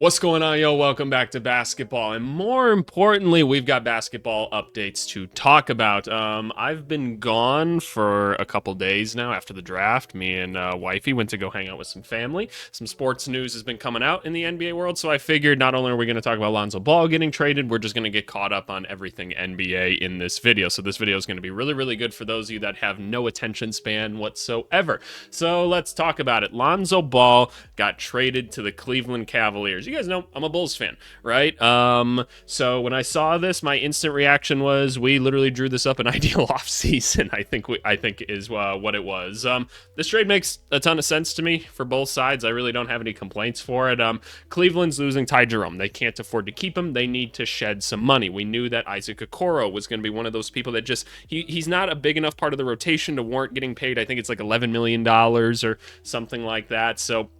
What's going on, yo? Welcome back to basketball. And more importantly, we've got basketball updates to talk about. I've been gone for a couple days now after the draft. Me and wifey went to go hang out with some family. Some sports news has been coming out in the NBA world, so I figured not only are we going to talk about Lonzo Ball getting traded, we're just going to get caught up on everything NBA in this video. So this video is going to be really, really good for those of you that have no attention span whatsoever. So let's talk about it. Lonzo Ball got traded to the Cleveland Cavaliers. You guys know I'm a Bulls fan, right? So when I saw this, my instant reaction was we literally drew this up an ideal offseason. I think is what it was. This trade makes a ton of sense to me for both sides. I really don't have any complaints for it. Cleveland's losing Ty Jerome. They can't afford to keep him. They need to shed some money. We knew that Isaac Okoro was going to be one of those people that just he's not a big enough part of the rotation to warrant getting paid. I think it's like $11 million or something like that. So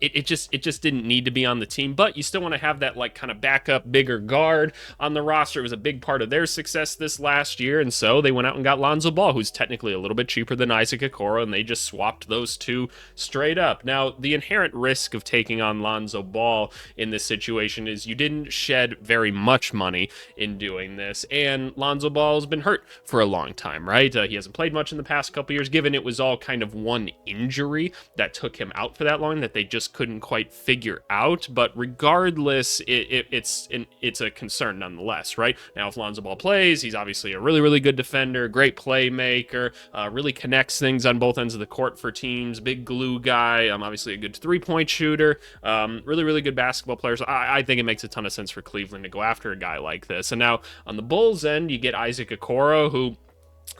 it just didn't need to be on the team, but you still want to have that like kind of backup bigger guard on the roster. It was a big part of their success this last year, and so they went out and got Lonzo Ball, who's technically a little bit cheaper than Isaac Okoro, and they just swapped those two straight up. Now, the inherent risk of taking on Lonzo Ball in this situation is you didn't shed very much money in doing this, and Lonzo Ball's been hurt for a long time, right? He hasn't played much in the past couple years, given it was all kind of one injury that took him out for that long that they just couldn't quite figure out. But regardless, it's a concern nonetheless, right? Now, if Lonzo Ball plays, he's obviously a really, really good defender, great playmaker, really connects things on both ends of the court for teams, big glue guy, obviously a good three-point shooter, really, really good basketball player. So I think it makes a ton of sense for Cleveland to go after a guy like this. And now on the Bulls end, you get Isaac Okoro, who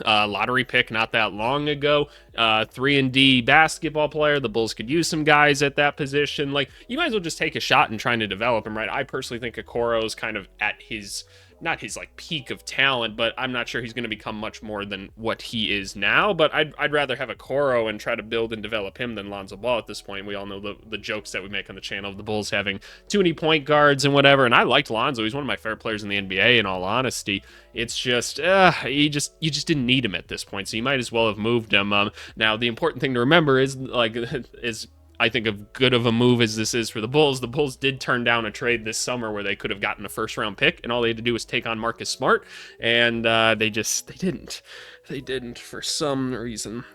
lottery pick not that long ago, 3-and-D basketball player. The Bulls could use some guys at that position. Like, you might as well just take a shot in trying to develop him, right? I personally think Okoro is kind of at his, not his like peak of talent, but I'm not sure he's going to become much more than what he is now. But I'd rather have Okoro and try to build and develop him than Lonzo Ball at this point. We all know the jokes that we make on the channel of the Bulls having too many point guards and whatever. And I liked Lonzo. He's one of my favorite players in the NBA, in all honesty. It's just, you just didn't need him at this point, so you might as well have moved him. Now, the important thing to remember is, I think, as good of a move as this is for the Bulls did turn down a trade this summer where they could have gotten a first-round pick, and all they had to do was take on Marcus Smart, and they didn't. They didn't for some reason.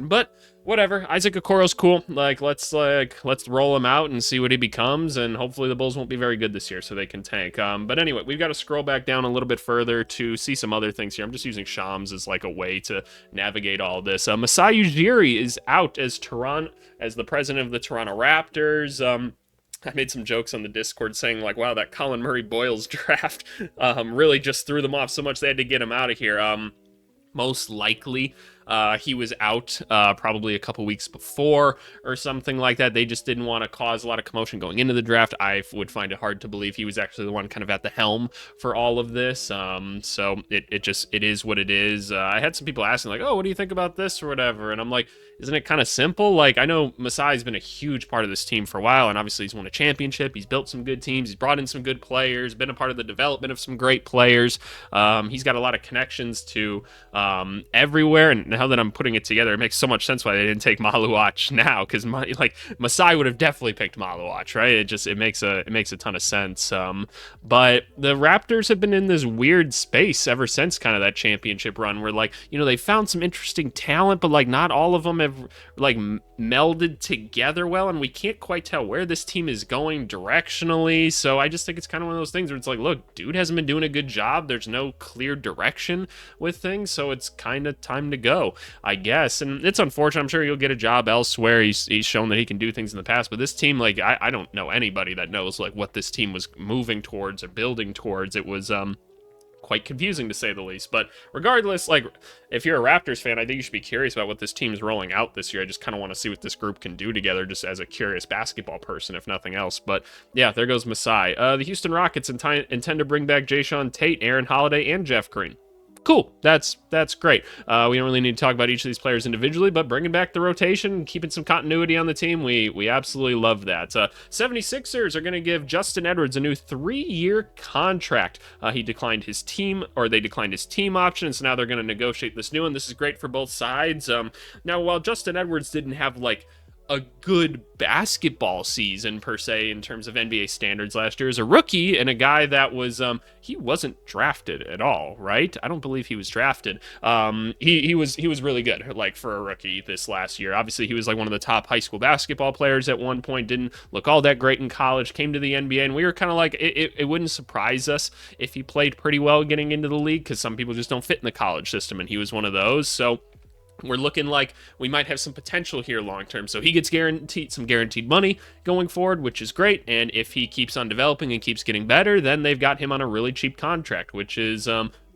But whatever. Isaac Okoro's cool. Let's roll him out and see what he becomes, and hopefully the Bulls won't be very good this year, so they can tank. But anyway, we've got to scroll back down a little bit further to see some other things here. I'm just using Shams as like a way to navigate all this. Masai Ujiri is out as the president of the Toronto Raptors. I made some jokes on the Discord saying, like, wow, that Colin Murray Boyles draft really just threw them off so much they had to get him out of here. Most likely, he was out probably a couple weeks before or something like that. They just didn't want to cause a lot of commotion going into the draft. I would find it hard to believe he was actually the one kind of at the helm for all of this. So it is what it is. I had some people asking, like, oh, what do you think about this or whatever? And I'm like, isn't it kind of simple? Like, I know Masai's been a huge part of this team for a while, and obviously he's won a championship. He's built some good teams. He's brought in some good players, been a part of the development of some great players. He's got a lot of connections to everywhere, and now that I'm putting it together, it makes so much sense why they didn't take Maluach now, because Masai would have definitely picked Maluach, right? It makes a ton of sense. But the Raptors have been in this weird space ever since kind of that championship run, where they found some interesting talent, but not all of them have melded together well, and we can't quite tell where this team is going directionally. So I just think it's kind of one of those things where it's like, look, dude hasn't been doing a good job. There's no clear direction with things, so it's kind of time to go, I guess. And it's unfortunate. I'm sure he'll get a job elsewhere. He's shown that he can do things in the past, but this team, I don't know anybody that knows what this team was moving towards or building towards. It was quite confusing, to say the least. But regardless, if you're a Raptors fan, I think you should be curious about what this team is rolling out this year. I just kind of want to see what this group can do together, just as a curious basketball person, if nothing else. But yeah, there goes Masai. The Houston Rockets intend to bring back Jayshawn Tate, Aaron Holiday, and Jeff Green. Cool. That's great. We don't really need to talk about each of these players individually, but bringing back the rotation, keeping some continuity on the team, we absolutely love that. 76ers are going to give Justin Edwards a new 3-year contract. They declined his team option, so now they're going to negotiate this new one. This is great for both sides. Now, while Justin Edwards didn't have a good basketball season per se in terms of NBA standards last year as a rookie, and a guy that was he wasn't drafted at all, right? I don't believe he was drafted. He was really good, like, for a rookie this last year. Obviously, he was like one of the top high school basketball players at one point. Didn't look all that great in college. Came to the NBA, and we were kind of like, it wouldn't surprise us if he played pretty well getting into the league, because some people just don't fit in the college system, and he was one of those. So we're looking like we might have some potential here long term. So he gets guaranteed money going forward, which is great. And if he keeps on developing and keeps getting better, then they've got him on a really cheap contract, which is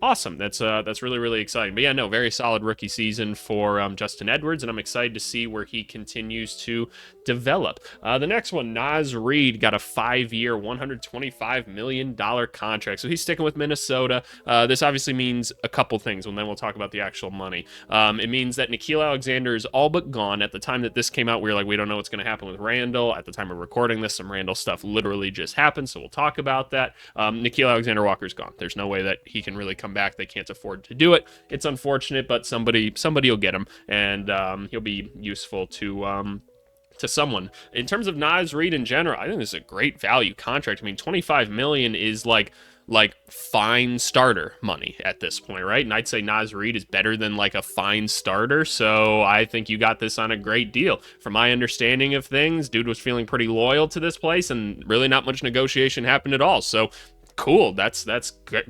awesome. That's really, really exciting. But yeah, no, very solid rookie season for Justin Edwards, and I'm excited to see where he continues to develop. The next one, Nas Reed, got a 5-year, $125 million contract. So he's sticking with Minnesota. This obviously means a couple things, and then we'll talk about the actual money. It means that Nickeil Alexander is all but gone. At the time that this came out, we were like, we don't know what's going to happen with Randle. At the time of recording this, some Randle stuff literally just happened, so we'll talk about that. Nickeil Alexander-Walker's gone. There's no way that he can really come back. They can't afford to do it. It's unfortunate, but somebody will get him, and he'll be useful to someone. In terms of Nas Reed in general, I think this is a great value contract. I mean, $25 million is like fine starter money at this point, right? And I'd say Nas Reed is better than like a fine starter. So I think you got this on a great deal. From my understanding of things, dude was feeling pretty loyal to this place, and really not much negotiation happened at all. So cool. That's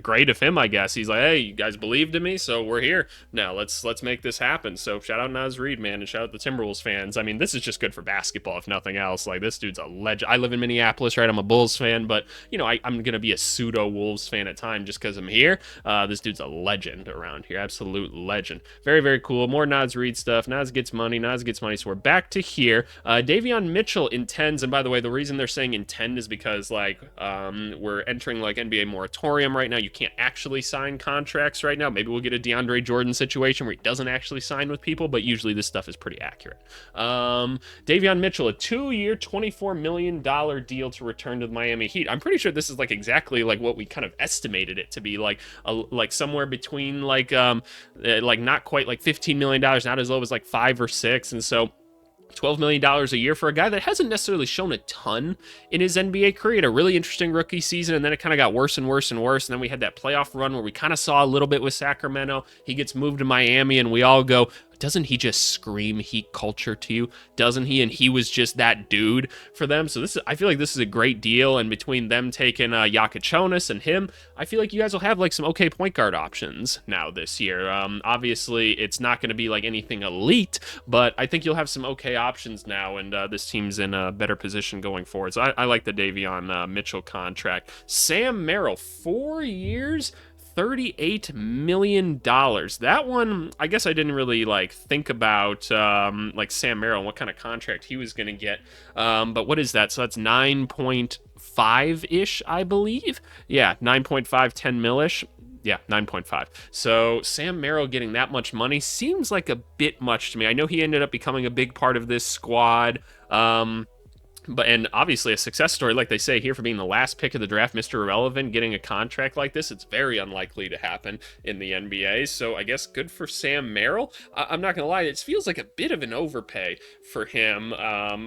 great of him, I guess. He's like, hey, you guys believed in me, so we're here now. Let's make this happen. So shout out Nas Reed, man, and shout out the Timberwolves fans. I mean, this is just good for basketball, if nothing else. Like, this dude's a legend. I live in Minneapolis, right? I'm a Bulls fan, but you know, I'm gonna be a pseudo Wolves fan at time just because I'm here. This dude's a legend around here, absolute legend. Very, very cool. More Nas Reed stuff. Nas gets money. So we're back to here. DaVon Mitchell intends, and by the way, the reason they're saying intend is because like we're entering like NBA moratorium right now. You can't actually sign contracts right now. Maybe we'll get a DeAndre Jordan situation where he doesn't actually sign with people, but usually this stuff is pretty accurate. DaVon Mitchell, a 2-year, $24 million deal to return to the Miami Heat. I'm pretty sure this is like exactly like what we kind of estimated it to be, like somewhere between like not quite like $15 million, not as low as like 5 or 6, and so $12 million a year for a guy that hasn't necessarily shown a ton in his NBA career. He had a really interesting rookie season, and then it kind of got worse and worse and worse. And then we had that playoff run where we kind of saw a little bit with Sacramento. He gets moved to Miami, and we all go, doesn't he just scream Heat culture to you? Doesn't he? And he was just that dude for them. So I feel like this is a great deal. And between them taking Yakachonis and him, I feel like you guys will have like some okay point guard options now this year. Obviously, it's not going to be like anything elite, but I think you'll have some okay options now. And this team's in a better position going forward. So I like the DaVon Mitchell contract. Sam Merrill, 4 years, $38 million. That one, I guess I didn't really like think about like Sam Merrill and what kind of contract he was going to get. But what is that? So that's 9.5-ish, I believe. Yeah, 9.5, 10 mil-ish. Yeah, 9.5. So Sam Merrill getting that much money seems like a bit much to me. I know he ended up becoming a big part of this squad. And obviously a success story, like they say here, for being the last pick of the draft, Mr. Irrelevant, getting a contract like this. It's very unlikely to happen in the NBA. So I guess good for Sam Merrill. I'm not going to lie, it feels like a bit of an overpay for him.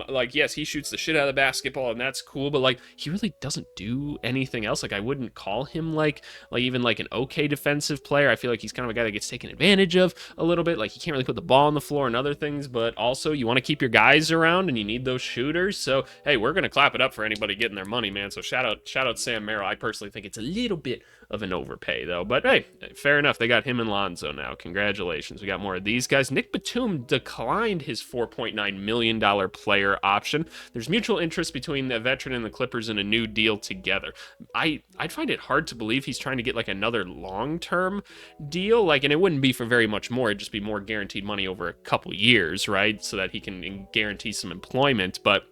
Like, yes, he shoots the shit out of the basketball, and that's cool, but like, he really doesn't do anything else. Like, I wouldn't call him like even like an okay defensive player. I feel like he's kind of a guy that gets taken advantage of a little bit. Like, he can't really put the ball on the floor and other things, but also you want to keep your guys around and you need those shooters. So hey, we're gonna clap it up for anybody getting their money, man. So shout out Sam Merrill. I personally think it's a little bit of an overpay though, but hey, fair enough. They got him and Lonzo now. Congratulations. We got more of these guys. Nick Batum declined his $4.9 million player option. There's mutual interest between the veteran and the Clippers in a new deal together. I'd find it hard to believe he's trying to get like another long-term deal, like, and it wouldn't be for very much more. It'd just be more guaranteed money over a couple years, right? So that he can guarantee some employment, but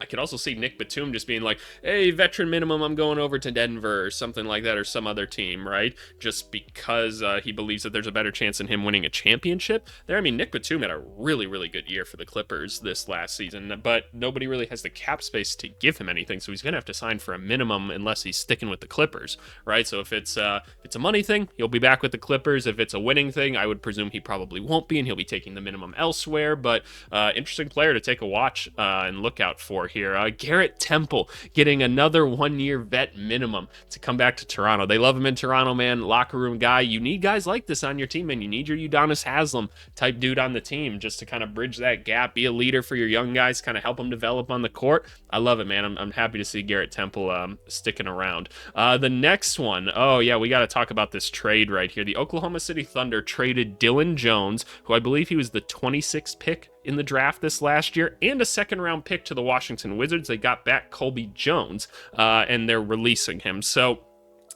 I could also see Nick Batum just being like, hey, veteran minimum, I'm going over to Denver or something like that, or some other team, right? Just because he believes that there's a better chance in him winning a championship there. I mean, Nick Batum had a really, really good year for the Clippers this last season, but nobody really has the cap space to give him anything, so he's going to have to sign for a minimum unless he's sticking with the Clippers, right? So if it's a money thing, he'll be back with the Clippers. If it's a winning thing, I would presume he probably won't be, and he'll be taking the minimum elsewhere, but interesting player to take a watch and look out for here. Garrett Temple getting another 1-year vet minimum to come back to Toronto. They love him in Toronto, man. Locker room guy. You need guys like this on your team, man. You need your Udonis Haslem type dude on the team just to kind of bridge that gap, be a leader for your young guys, kind of help them develop on the court. I love it, man. I'm happy to see Garrett Temple sticking around. The next one, oh yeah, we got to talk about this trade right here. The Oklahoma City Thunder traded Dylan Jones, who I believe he was the 26th pick in the draft this last year, and a second-round pick to the Washington Wizards. They got back Colby Jones, and they're releasing him. So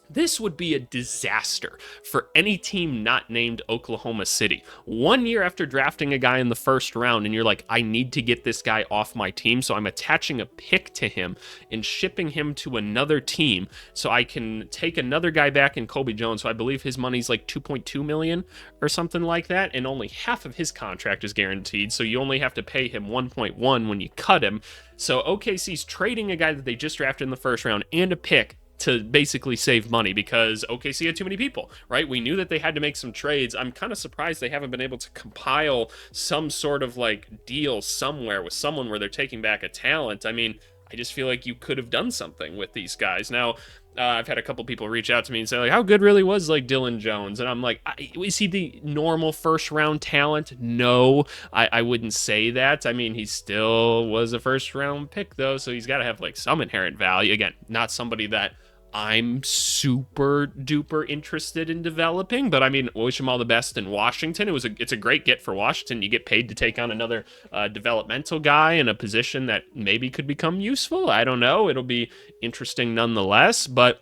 this would be a disaster for any team not named Oklahoma City. 1 year after drafting a guy in the first round, and you're like, I need to get this guy off my team, so I'm attaching a pick to him and shipping him to another team so I can take another guy back in Colby Jones. So I believe his money's like $2.2 million or something like that, and only half of his contract is guaranteed, so you only have to pay him 1.1 when you cut him. So OKC's trading a guy that they just drafted in the first round and a pick to basically save money because OKC had too many people, right? We knew that they had to make some trades. I'm kind of surprised they haven't been able to compile some sort of like deal somewhere with someone where they're taking back a talent. I mean, I just feel like you could have done something with these guys. Now, I've had a couple people reach out to me and say, like, how good really was, like, Dylan Jones? And I'm like, is he the normal first-round talent? No, I wouldn't say that. I mean, he still was a first-round pick, though, so he's got to have, like, some inherent value. Again, not somebody that I'm super duper interested in developing, but I mean, wish him all the best in Washington. It's a great get for Washington. You get paid to take on another developmental guy in a position that maybe could become useful. I don't know. It'll be interesting nonetheless, but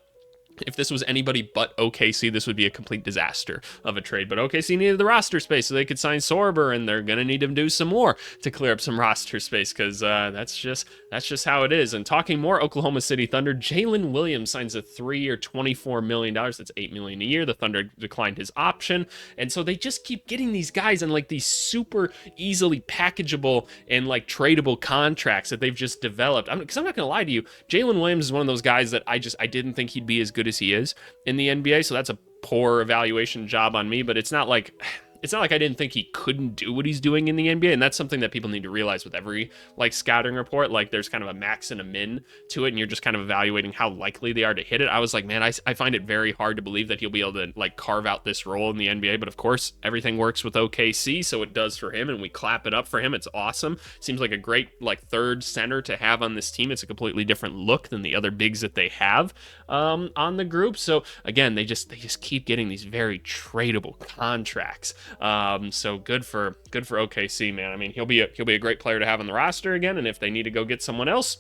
if this was anybody but OKC, this would be a complete disaster of a trade. But OKC needed the roster space so they could sign Sorber, and they're going to need to do some more to clear up some roster space because that's just how it is. And talking more Oklahoma City Thunder, Jaylen Williams signs a 3-year, $24 million. That's $8 million a year. The Thunder declined his option. And so they just keep getting these guys on like these super easily packageable and like tradable contracts that they've just developed. Because I'm not going to lie to you, Jaylen Williams is one of those guys that I didn't think he'd be as good as he is in the NBA, so that's a poor evaluation job on me, but it's not like I didn't think he couldn't do what he's doing in the NBA, and that's something that people need to realize with every like scouting report. Like there's kind of a max and a min to it, and you're just kind of evaluating how likely they are to hit it. I was like, man, I find it very hard to believe that he'll be able to like carve out this role in the NBA, but of course everything works with OKC, so it does for him, and we clap it up for him. It's awesome. Seems like a great like third center to have on this team. It's a completely different look than the other bigs that they have on the group. So again, they just keep getting these very tradable contracts. So good for OKC, man. I mean, he'll be a great player to have on the roster again, and if they need to go get someone else,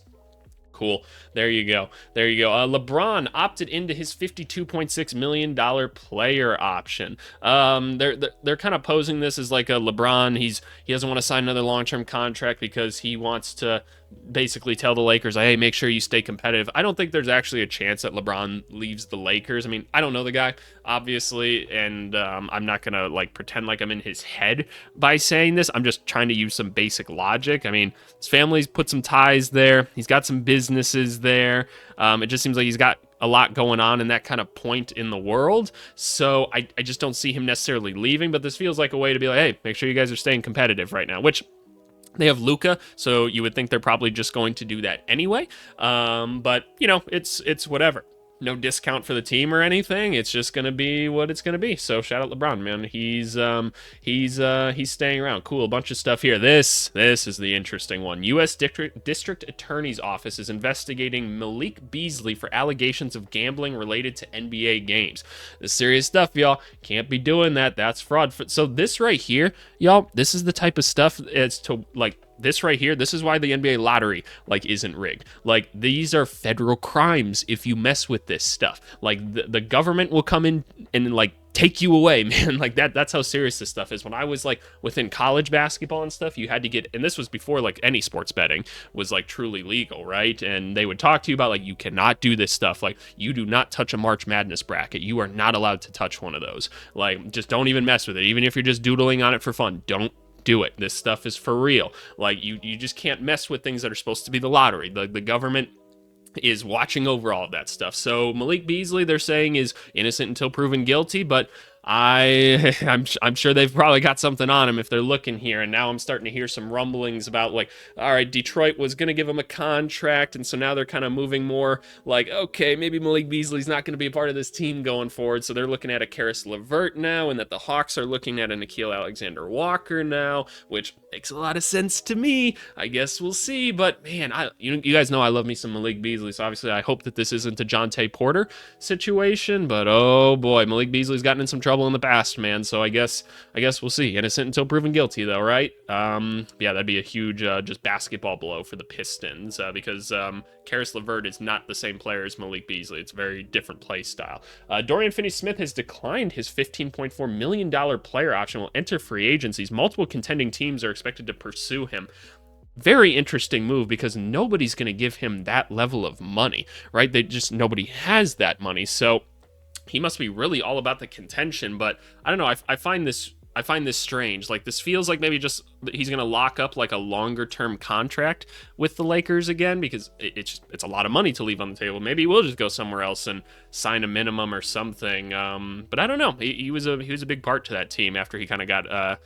cool. There you go. LeBron opted into his $52.6 million player option. They're kind of posing this as like a LeBron. He doesn't want to sign another long-term contract because he wants to basically tell the Lakers, hey, make sure you stay competitive. I don't think there's actually a chance that LeBron leaves the Lakers. I mean, I don't know the guy, obviously, and I'm not going to like pretend like I'm in his head by saying this. I'm just trying to use some basic logic. I mean, his family's put some ties there. He's got some businesses there. It just seems like he's got a lot going on in that kind of point in the world. So I just don't see him necessarily leaving, but this feels like a way to be like, hey, make sure you guys are staying competitive right now, which they have Luka, so you would think they're probably just going to do that anyway. But, you know, it's whatever. No discount for the team or anything. It's just going to be what it's going to be. So shout out LeBron, man. He's staying around. Cool. A bunch of stuff here. This is the interesting one. U.S. District Attorney's Office is investigating Malik Beasley for allegations of gambling related to NBA games. This is serious stuff, y'all. Can't be doing that. That's fraud. So this right here, y'all, this is the type of stuff it's to like this right here, this is why the NBA lottery like isn't rigged. Like these are federal crimes if you mess with this stuff. Like the government will come in and like take you away, man. Like that's how serious this stuff is. When I was like within college basketball and stuff, you had to get, and this was before like any sports betting was like truly legal, right? And they would talk to you about like, you cannot do this stuff. Like, you do not touch a March Madness bracket. You are not allowed to touch one of those. Like, just don't even mess with it. Even if you're just doodling on it for fun, don't do it. This stuff is for real. Like, you just can't mess with things that are supposed to be the lottery. The government is watching over all of that stuff. So Malik Beasley, they're saying, is innocent until proven guilty, but I'm sure they've probably got something on him if they're looking here. And now I'm starting to hear some rumblings about like, all right, Detroit was going to give him a contract, and so now they're kind of moving more like, okay, maybe Malik Beasley's not going to be a part of this team going forward. So they're looking at a Karis LeVert now, and that the Hawks are looking at a Nickeil Alexander-Walker now, which makes a lot of sense to me. I guess we'll see. But man, you guys know I love me some Malik Beasley, so obviously I hope that this isn't a Jonte Porter situation. But oh boy, Malik Beasley's gotten in some trouble in the past, man. So I guess we'll see. Innocent until proven guilty, though, right? Yeah, that'd be a huge just basketball blow for the Pistons because Karis LeVert is not the same player as Malik Beasley. It's a very different play style. Dorian Finney-Smith has declined his $15.4 million player option. Will enter free agencies. Multiple contending teams are expected to pursue him. Very interesting move because nobody's going to give him that level of money, right? Nobody has that money. So he must be really all about the contention, but I don't know. I find this strange. Like, this feels like maybe just he's going to lock up like a longer term contract with the Lakers again, because it's a lot of money to leave on the table. Maybe we'll just go somewhere else and sign a minimum or something. But I don't know. He was a big part to that team after he kind of got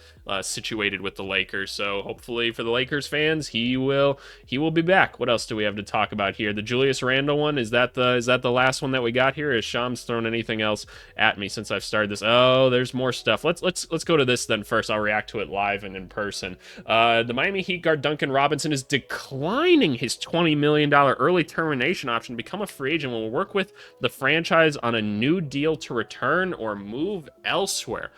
situated with the Lakers. So hopefully for the Lakers fans, he will be back. What else do we have to talk about here? The Julius Randle one, is that the last one that we got here? Is Sham's thrown anything else at me since I've started this? Oh, there's more stuff. Let's go to this then first. I'll react to it live and in person. The Miami Heat guard Duncan Robinson is declining his $20 million early termination option to become a free agent. Will work with the franchise on a new deal to return or move elsewhere.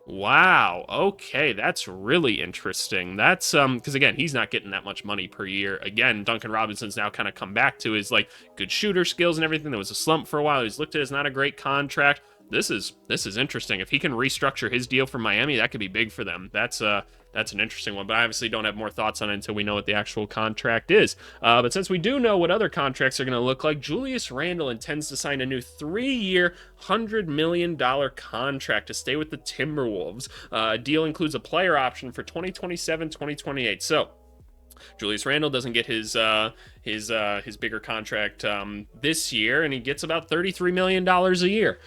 Wow. Okay, that's really interesting. That's because again, he's not getting that much money per year. Again, Duncan Robinson's now kind of come back to his like good shooter skills and everything. There was a slump for a while. He's looked at as not a great contract. This is interesting. If he can restructure his deal for Miami, that could be big for them. That's an interesting one, but I obviously don't have more thoughts on it until we know what the actual contract is. But since we do know what other contracts are going to look like, Julius Randle intends to sign a new 3-year, $100 million contract to stay with the Timberwolves. A deal includes a player option for 2027-2028. So Julius Randle doesn't get his bigger contract this year, and he gets about $33 million a year.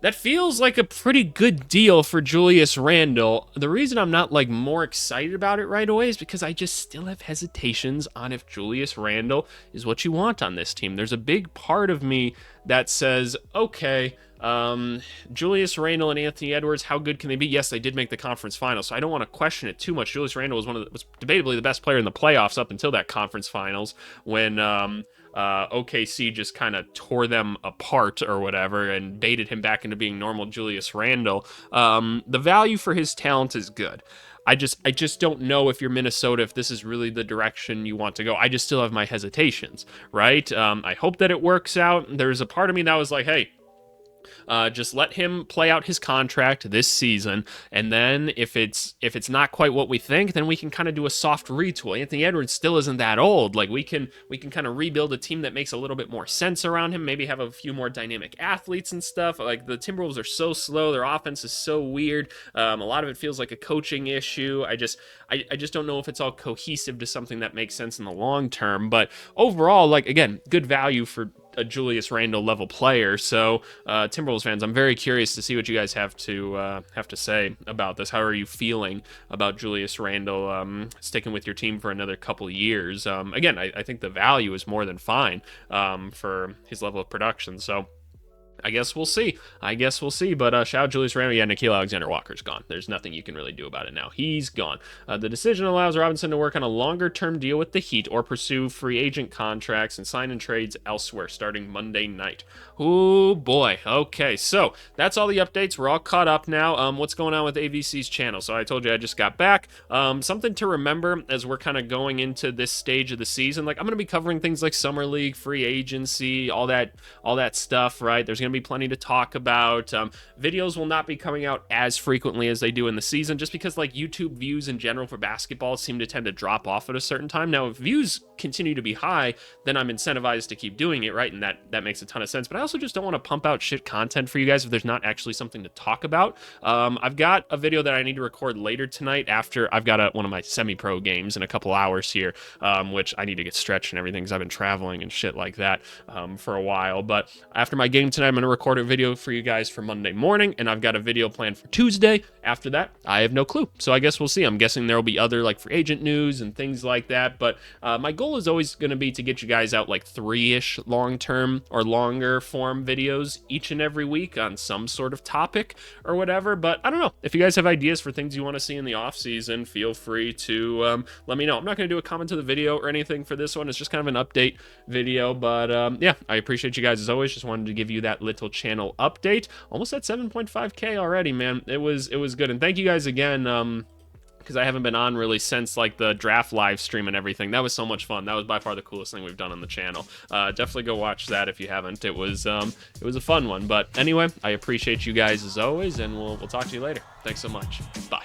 That feels like a pretty good deal for Julius Randle. The reason I'm not like more excited about it right away is because I just still have hesitations on if Julius Randle is what you want on this team. There's a big part of me that says, okay, Julius Randle and Anthony Edwards, how good can they be? Yes, they did make the conference finals, so I don't want to question it too much. Julius Randle was debatably the best player in the playoffs up until that conference finals when OKC just kind of tore them apart or whatever and baited him back into being normal Julius Randle. The value for his talent is good. I just don't know if you're Minnesota, if this is really the direction you want to go. I just still have my hesitations, right? I hope that it works out. There's a part of me that was like, hey, just let him play out his contract this season, and then if it's not quite what we think, then we can kind of do a soft retool. Anthony Edwards still isn't that old. Like we can kind of rebuild a team that makes a little bit more sense around him. Maybe have a few more dynamic athletes and stuff. Like the Timberwolves are so slow. Their offense is so weird. A lot of it feels like a coaching issue. I just don't know if it's all cohesive to something that makes sense in the long term. But overall, like again, good value for a Julius Randle level player. So Timberwolves fans, I'm very curious to see what you guys have to say about this. How are you feeling about Julius Randle sticking with your team for another couple years? Again, I think the value is more than fine for his level of production. So I guess we'll see. But shout out Julius Randle. Yeah, Nickeil Alexander-Walker's gone. There's nothing you can really do about it now. He's gone. The decision allows Robinson to work on a longer-term deal with the Heat or pursue free agent contracts and sign and trades elsewhere starting Monday night. Oh boy. Okay, so that's all the updates. We're all caught up now. What's going on with AVC's channel? So I told you I just got back. Something to remember as we're kind of going into this stage of the season. Like I'm going to be covering things like Summer League, free agency, all that stuff, right? There's going to going to be plenty to talk about. Videos will not be coming out as frequently as they do in the season, just because like YouTube views in general for basketball seem to tend to drop off at a certain time. Now, if views continue to be high, then I'm incentivized to keep doing it, right? And that makes a ton of sense. But I also just don't want to pump out shit content for you guys if there's not actually something to talk about. I've got a video that I need to record later tonight after I've got one of my semi-pro games in a couple hours here, which I need to get stretched and everything because I've been traveling and shit like that for a while. But after my game tonight, I'm going to record a video for you guys for Monday morning, and I've got a video planned for Tuesday. After that, I have no clue. So I guess we'll see. I'm guessing there will be other like free agent news and things like that. But my goal is always going to be to get you guys out like 3-ish long-term or longer form videos each and every week on some sort of topic or whatever. But I don't know. If you guys have ideas for things you want to see in the off season, feel free to let me know. I'm not going to do a comment to the video or anything for this one. It's just kind of an update video. But yeah, I appreciate you guys as always. Just wanted to give you that little channel update. Almost at 7.5K already, man. It was good. And thank you guys again. Because I haven't been on really since like the draft live stream and everything. That was so much fun. That was by far the coolest thing we've done on the channel. Definitely go watch that if you haven't. It was a fun one. But anyway, I appreciate you guys as always, and we'll talk to you later. Thanks so much. Bye.